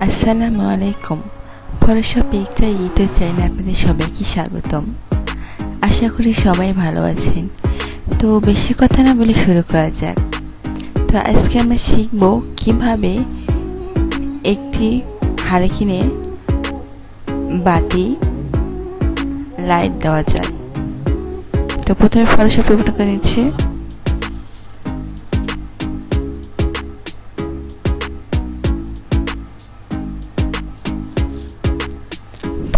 আসসালামু আলাইকুম। Photoshop picture YouTube চ্যানেলে আপনাদের সবাইকে স্বাগতম। আশা করি সবাই ভালো আছেন। তো বেশি কথা না বলে শুরু করা যাক। তো আজকে আমরা শিখব কিভাবে একটি হারিকেনে বাতি লাইট দেওয়া যায়। তো প্রথমে ফটোশপ ওপেন করে নিচ্ছি।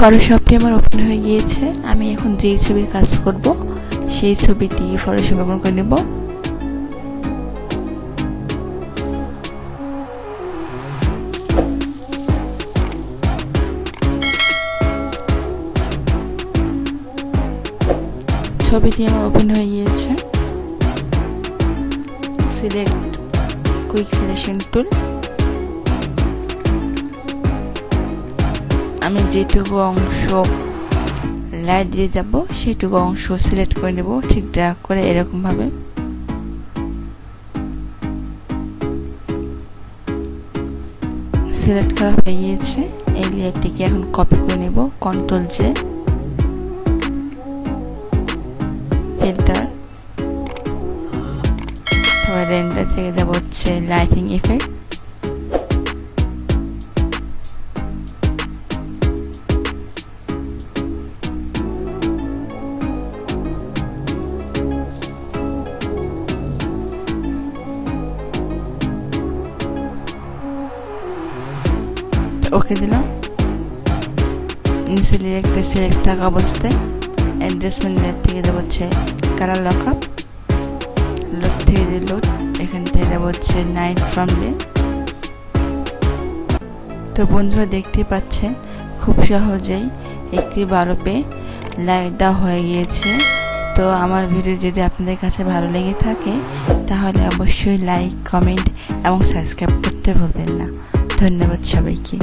ফটোশপটি আমার ওপেন হয়ে গিয়েছে। আমি এখন যেই ছবির কাজ করব সেই ছবিটি ফটোশপ ওপেন করে নেব। ছবিটি আমার ওপেন হয়ে গিয়েছে। Select quick selection tool. আমি যেটুকু অংশ লাইট দিয়ে যাব সেটুকু অংশ সিলেক্ট করে নেব, ঠিক ড্র্যাগ করে এরকম ভাবে। সিলেক্ট করা হয়ে গিয়েছে। এই লেয়ারটিকে এখন কপি করে নেব, কন্ট্রোল জে, ফিল্টার, তারপর রেন্ডার থেকে যাব হচ্ছে লাইটিং ইফেক্ট। ওকে দিলাম। নিচে লেয়ারটা সিলেক্ট থাকা অবস্থায় অ্যাডজাস্টমেন্ট লেয়ার থেকে যাব হচ্ছে কালার লকআপ, লোড থেকে লোড, এখান থেকে যাব হচ্ছে নাইট ফ্রম ডে। তো বন্ধুরা দেখতেই পাচ্ছেন খুব সহজেই একটি বাল্বে লাইট দেওয়া হয়ে গিয়েছে। তো আমার ভিডিও যদি আপনাদের কাছে ভালো লেগে থাকে তাহলে অবশ্যই লাইক, কমেন্ট এবং সাবস্ক্রাইব করতে ভুলবেন না। ধন্যবাদ সবাইকে।